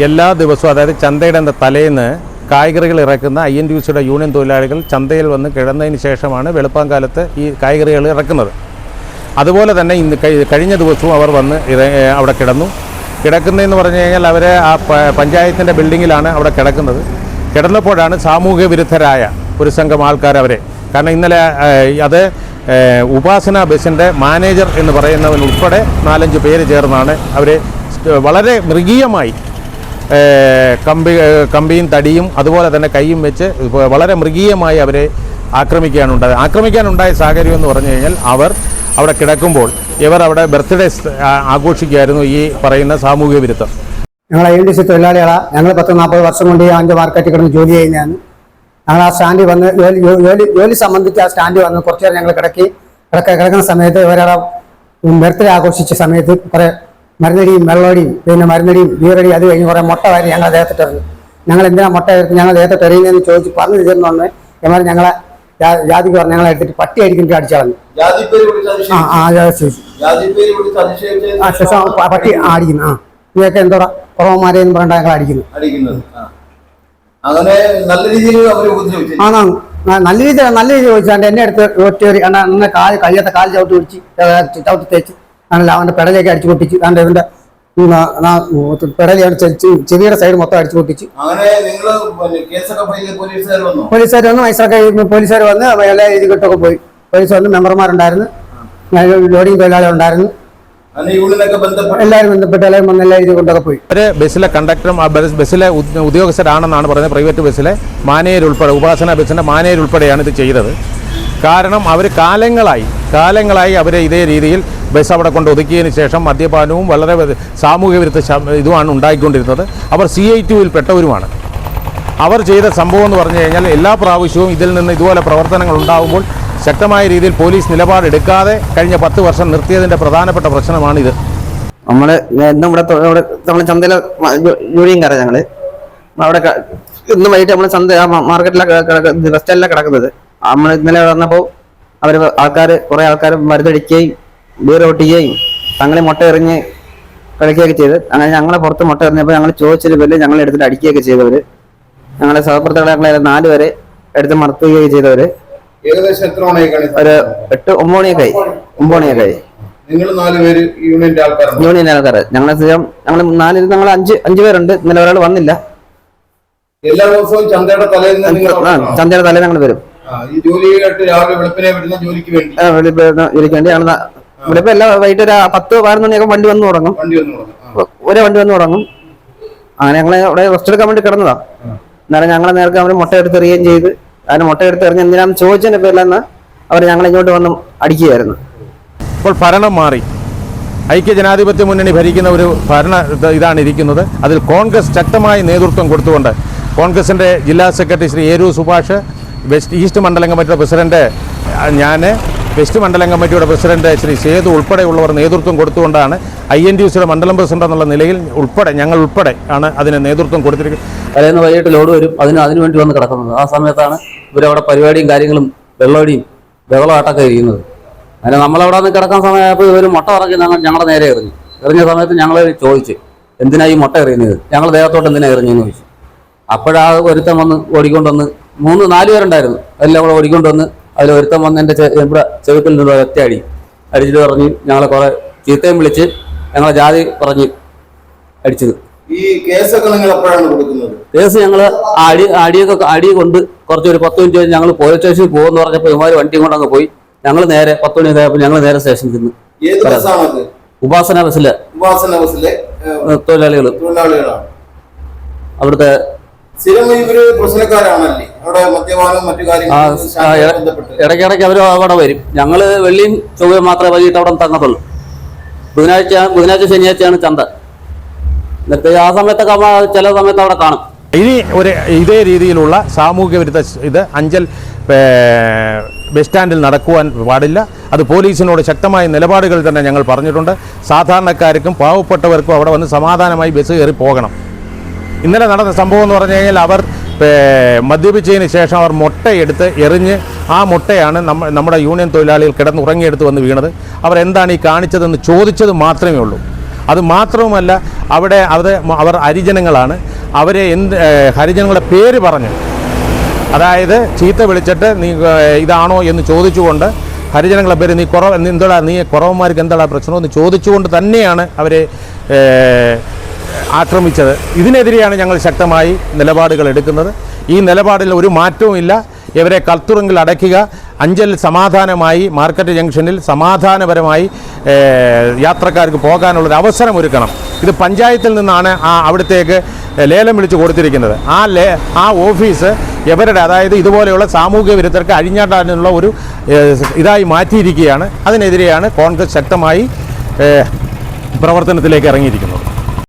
എല്ലാ ദിവസവും അതായത് ചന്തയുടെ തലേന്ന് കായ്കറികൾ ഇറക്കുന്ന INTUCയുടെ യൂണിയൻ തൊഴിലാളികൾ ചന്തയിൽ വന്ന് കിടന്നതിന് ശേഷമാണ് വെളുപ്പാങ്കാലത്ത് ഈ കായ്കറികൾ ഇറക്കുന്നത്. അതുപോലെ തന്നെ ഇന്ന് കഴിഞ്ഞ ദിവസവും അവർ വന്ന് അവിടെ കിടക്കുന്നതെന്ന് പറഞ്ഞു കഴിഞ്ഞാൽ അവർ ആ പഞ്ചായത്തിൻ്റെ ബിൽഡിങ്ങിലാണ് അവിടെ കിടന്നപ്പോഴാണ് സാമൂഹ്യ വിരുദ്ധരായ ഒരു സംഘം ആൾക്കാർ അവരെ, കാരണം ഇന്നലെ അത് ഉപാസന ബസിൻ്റെ മാനേജർ എന്ന് പറയുന്നവൻ ഉൾപ്പെടെ 4-5 പേര് ചേർന്നാണ് അവരെ വളരെ മൃഗീയമായി കമ്പിയും തടിയും അതുപോലെ തന്നെ കൈയും വെച്ച് വളരെ മൃഗീയമായി അവരെ ആക്രമിക്കാനുണ്ടായ സാഹചര്യം എന്ന് പറഞ്ഞു കഴിഞ്ഞാൽ അവർ അവിടെ കിടക്കുമ്പോൾ ഇവർ അവിടെ ബർത്ത്ഡേ ആഘോഷിക്കുകയായിരുന്നു ഈ പറയുന്ന സാമൂഹ്യ വിരുദ്ധം. ഞങ്ങൾ INTUC തൊഴിലാളികളാണ്. ഞങ്ങൾ 10-40 വർഷം കൊണ്ട് ഈ 5 മാർക്കറ്റിൽ കിടന്ന് ജോലി ചെയ്യുന്നതാണ്. ഞങ്ങൾ ആ സ്റ്റാൻഡിൽ വന്ന് ജോലി സംബന്ധിച്ച് ആ സ്റ്റാൻഡിൽ വന്ന് കുറച്ചു നേരം ഞങ്ങൾ കിടക്കുന്ന സമയത്ത് ഇവരുടെ ബർത്ത്ഡേ ആഘോഷിച്ച സമയത്ത് കുറേ മരുന്നടിയും വെള്ളടിയും പിന്നെ മരുന്നടിയും ബീറടിയും അത് കഴിഞ്ഞ് കുറേ മുട്ട വാരി ഞങ്ങൾ ദേഹത്തിട്ട് എറിഞ്ഞു. ഞങ്ങൾ എന്തിനാ മുട്ട എടുത്ത് ഞങ്ങൾ ദേഹത്തിട്ട് എറിയുന്നതെന്ന് ചോദിച്ച് പറഞ്ഞു തീർന്നു. എന്നാൽ ഞങ്ങളെ ജാതിക്ക് പറഞ്ഞ് ഞങ്ങളെ എടുത്തിട്ട് പട്ടി അടിക്കുന്നത് അടിച്ചു കളഞ്ഞു. പട്ടി അടിക്കുന്നു. ഇതൊക്കെ എന്തോടാ കുറവന്മാരെന്ന് പറഞ്ഞാൽ ഞങ്ങൾ അടിക്കുന്നു. നല്ല രീതിയിൽ ചോദിച്ചാൽ എന്നെ അടുത്ത് ഒറ്റേറി അന്ന് കഴിയാത്ത കാൽ ചവിട്ടി തേച്ച് ആണല്ലോ അവൻ്റെ പെടലേക്ക് അടിച്ചു പൊട്ടിച്ച് അവൻ്റെ ഇവൻ്റെ പെടലാണ് ചെവിയുടെ സൈഡ് മൊത്തം അടിച്ചു പൊട്ടിച്ച്. പോലീസുകാർ വന്ന് പോലീസുകാർ വന്ന് എല്ലാ രീതിക്കൊക്കെ പോയി. പോലീസ് വന്ന് മെമ്പർമാരുണ്ടായിരുന്നു, ലോഡിങ് തൊഴിലാളികളുണ്ടായിരുന്നു, എല്ലാവരും ബന്ധപ്പെട്ട് എല്ലാവരും വന്ന് എല്ലാ രീതി കൊണ്ടൊക്കെ പോയി. ഒരു ബസ്സിലെ കണ്ടക്ടറും ആ ബസ്സിലെ ഉദ്യോഗസ്ഥരാണെന്നാണ് പറയുന്നത്. പ്രൈവറ്റ് ബസ്സിലെ മാനേജരുൾപ്പെടെ, ഉപാസന ബസ്സിൻ്റെ മാനേജരുൾപ്പെടെയാണ് ഇത് ചെയ്തത്. കാരണം അവർ കാലങ്ങളായി അവർ ഇതേ രീതിയിൽ ബസ് അവിടെ കൊണ്ട് ഒതുക്കിയതിന് ശേഷം മദ്യപാനവും വളരെ സാമൂഹ്യ വിരുദ്ധ ഇതുമാണ് ഉണ്ടായിക്കൊണ്ടിരുന്നത്. അവർ CITUവിൽ പെട്ടവരുമാണ്. അവർ ചെയ്ത സംഭവം എന്ന് പറഞ്ഞു കഴിഞ്ഞാൽ എല്ലാ പ്രാവശ്യവും ഇതിൽ നിന്ന് ഇതുപോലെ പ്രവർത്തനങ്ങൾ ഉണ്ടാകുമ്പോൾ ശക്തമായ രീതിയിൽ പോലീസ് നിലപാടെടുക്കാതെ കഴിഞ്ഞ 10 വർഷം നിർത്തിയതിൻ്റെ പ്രധാനപ്പെട്ട പ്രശ്നമാണിത്. നമ്മൾ നമ്മൾ ചന്തയിലെ ജോലിയും കയറാം. ഞങ്ങൾ അവിടെ ഇന്ന് വൈകിട്ട് നമ്മൾ ചന്ത മാർക്കറ്റിലാണ് ബസ് സ്റ്റാൻഡിലാണ് കിടക്കുന്നത്. നമ്മൾ ഇന്നലെ വന്നപ്പോൾ കുറേ ആൾക്കാർ മരുന്നടിക്കുകയും ബീർ പൊട്ടിക്കുകയും തങ്ങളെ മുട്ട എറിഞ്ഞ് കളിക്കുകയൊക്കെ ചെയ്ത് അങ്ങനെ ഞങ്ങളെ പുറത്ത് മുട്ട എറിഞ്ഞപ്പോൾ ഞങ്ങൾ ചോദിച്ചൊരു പേരിൽ ഞങ്ങൾ എടുത്തിട്ട് അടിക്കുകയൊക്കെ ചെയ്തവർ. ഞങ്ങളെ സഹപ്രവർത്തകളെ 4 പേരെ എടുത്ത് മർത്തുകയൊക്കെ ചെയ്തവർ. ഒരു 8-9 മണിയൊക്കെ ആയി. യൂണിയൻ ആൾക്കാർ ഞങ്ങൾ 5 പേരുണ്ട്. ഇന്നലെ ഒരാൾ വന്നില്ല. എല്ലാ ദിവസവും ചന്തയുടെ തലേന്ന് ഞങ്ങൾ വരും. ജോലിക്ക് വേണ്ടി ഇവിടെ എല്ലാ വൈകിട്ട് ഒരു 10-11 മണിയൊക്കെ വണ്ടി വന്ന് തുടങ്ങും. അങ്ങനെ ഞങ്ങളെ അവിടെ റെസ്റ്റ് എടുക്കാൻ വേണ്ടി കിടന്നതാ. എന്നാലും ഞങ്ങളെ നേർക്ക് അവർ മുട്ട എടുത്തെറിയുകയും ചെയ്ത് അതിന് മുട്ട എടുത്തെറിഞ്ഞ് എന്തിനാന്ന് ചോദിച്ചതിന്റെ പേരിലെന്ന് അവർ ഞങ്ങൾ ഇങ്ങോട്ട് വന്ന് അടിക്കുകയായിരുന്നു. ഇപ്പോൾ ഭരണം മാറി, ഐക്യജനാധിപത്യ മുന്നണി ഭരിക്കുന്ന ഒരു ഇതാണ് ഇരിക്കുന്നത്. അതിൽ കോൺഗ്രസ് ശക്തമായി നേതൃത്വം കൊടുത്തുകൊണ്ട് കോൺഗ്രസിൻ്റെ ജില്ലാ സെക്രട്ടറി ശ്രീ ഏരൂ സുഭാഷ്, ഈസ്റ്റ് മണ്ഡലം കമ്മിറ്റിയുടെ പ്രസിഡന്റ് ഞാൻ, വെസ്റ്റ് മണ്ഡലം കമ്മിറ്റിയുടെ പ്രസിഡന്റ് ശ്രീ സേതു ഉൾപ്പെടെയുള്ളവർ നേതൃത്വം കൊടുത്തുകൊണ്ടാണ് INTUCയുടെ മണ്ഡലം പ്രസിഡന്റ് എന്നുള്ള നിലയിൽ ഞങ്ങൾ ഉൾപ്പെടെ ആണ് അതിന് നേതൃത്വം കൊടുത്തിരിക്കുന്നത്. തലേന്ന് വൈകിട്ട് ലോഡ് വരും, അതിനുവേണ്ടി വന്ന് കിടക്കുന്നത്. ആ സമയത്താണ് ഇവരവിടെ പരിപാടിയും കാര്യങ്ങളും വെള്ളമടിയും ബഹളമായിട്ടൊക്കെ ഇരിക്കുന്നത്. അങ്ങനെ നമ്മളവിടെ നിന്ന് കിടക്കാൻ സമയമായപ്പോൾ ഇവർ മുട്ട ഇറങ്ങി ഞങ്ങളുടെ നേരെ എറിഞ്ഞ സമയത്ത് ഞങ്ങൾ ചോദിച്ചു എന്തിനാ ഈ മുട്ട എറിയുന്നത്, ഞങ്ങൾ ദേഹത്തോട്ട് എന്തിനാ എറിഞ്ഞെന്ന് ചോദിച്ചു. അപ്പോഴാ ഒരുത്തൻ വന്ന് ഓടിക്കൊണ്ടുവന്ന് 3-4 പേരുണ്ടായിരുന്നു. എല്ലാം കൂടെ ഓടിക്കൊണ്ടുവന്ന് അതിൽ ഒരുത്തൻ വന്ന് എൻ്റെ ഇവിടെ ചെവിട്ടിൽ നിന്ന് ഒറ്റ അടിച്ചിട്ട് പറഞ്ഞ് ഞങ്ങളെ കുറെ ചീത്തയും വിളിച്ച് ഞങ്ങളെ ജാതി പറഞ്ഞ് അടിച്ചത്. ഈ കേസൊക്കെ നിങ്ങൾ എപ്പോഴാണ് കൊടുക്കുന്നത്? കേസ് ഞങ്ങൾ അടി കൊണ്ട് കുറച്ചൊരു 10 മിനിറ്റ് കഴിഞ്ഞ് ഞങ്ങൾ പോലീസ് സ്റ്റേഷനിൽ പോകുമെന്ന് പറഞ്ഞപ്പോൾ ഇവന്മാർ വണ്ടിയും കൊണ്ട് അങ്ങ് പോയി. ഞങ്ങൾ നേരെ 10 മണി ആയപ്പോൾ ഞങ്ങൾ നേരെ സ്റ്റേഷനിൽ ചെന്ന്. ഉപാസന ബസ്സിലെ തൊഴിലാളികളാണ്. അവിടുത്തെ ഇടയ്ക്കിടയ്ക്ക് അവർ അവിടെ വരും. ഞങ്ങള് വെള്ളിയും ചൊവ്വയും മാത്രമേ വൈകിട്ട് അവിടെ തങ്ങത്തുള്ളൂ. ബുധനാഴ്ച ശനിയാഴ്ചയാണ് ചന്ത. എന്നിട്ട് ആ സമയത്തൊക്കെ ചില സമയത്ത് അവിടെ കാണും. ഇനി ഇതേ രീതിയിലുള്ള സാമൂഹ്യ വിരുദ്ധ ഇത് അഞ്ചൽ ബസ് സ്റ്റാൻഡിൽ നടക്കുവാൻ പാടില്ല. അത് പോലീസിനോട് ശക്തമായ നിലപാടുകൾ തന്നെ ഞങ്ങൾ പറഞ്ഞിട്ടുണ്ട്. സാധാരണക്കാർക്കും പാവപ്പെട്ടവർക്കും അവിടെ വന്ന് സമാധാനമായി ബസ് കയറി പോകണം. ഇന്നലെ നടന്ന സംഭവം എന്ന് പറഞ്ഞു കഴിഞ്ഞാൽ അവർ മദ്യപിച്ചതിന് ശേഷം അവർ മുട്ടയെടുത്ത് എറിഞ്ഞ് ആ മുട്ടയാണ് നമ്മുടെ യൂണിയൻ തൊഴിലാളികൾ കിടന്നുറങ്ങിയെടുത്ത് വന്ന് വീണത്. അവരെന്താണ് ഈ കാണിച്ചതെന്ന് ചോദിച്ചത് മാത്രമേ ഉള്ളൂ. അത് മാത്രവുമല്ല അവർ ഹരിജനങ്ങളാണ്. അവരെ ഹരിജനങ്ങളുടെ പേര് പറഞ്ഞ്, അതായത് ചീത്ത വിളിച്ചിട്ട് നീ ഇതാണോ എന്ന് ചോദിച്ചുകൊണ്ട് ഹരിജനങ്ങളെ പേര് നീ കുറവന്മാർക്ക് എന്താ പ്രശ്നമെന്ന് ചോദിച്ചുകൊണ്ട് തന്നെയാണ് അവരെ ആക്രമിച്ചത്. ഇതിനെതിരെയാണ് ഞങ്ങൾ ശക്തമായി നിലപാടുകൾ എടുക്കുന്നത്. ഈ നിലപാടിൽ ഒരു മാറ്റവുമില്ല. ഇവരെ കൽത്തുറങ്കിൽ അടയ്ക്കുക, അഞ്ചൽ സമാധാനമായി മാർക്കറ്റ് ജംഗ്ഷനിൽ സമാധാനപരമായി യാത്രക്കാർക്ക് പോകാനുള്ളൊരു അവസരം ഒരുക്കണം. ഇത് പഞ്ചായത്തിൽ നിന്നാണ് അവിടത്തേക്ക് ലേലം വിളിച്ച് കൊടുത്തിരിക്കുന്നത്. ആ ഓഫീസ് ഇവരുടെ, അതായത് ഇതുപോലെയുള്ള സാമൂഹിക വിരുദ്ധർക്ക് അഴിഞ്ഞാടാനുള്ള ഒരു ഇതായി മാറ്റിയിരിക്കുകയാണ്. അതിനെതിരെയാണ് കോൺഗ്രസ് ശക്തമായി പ്രവർത്തനത്തിലേക്ക് ഇറങ്ങിയിരിക്കുന്നത്.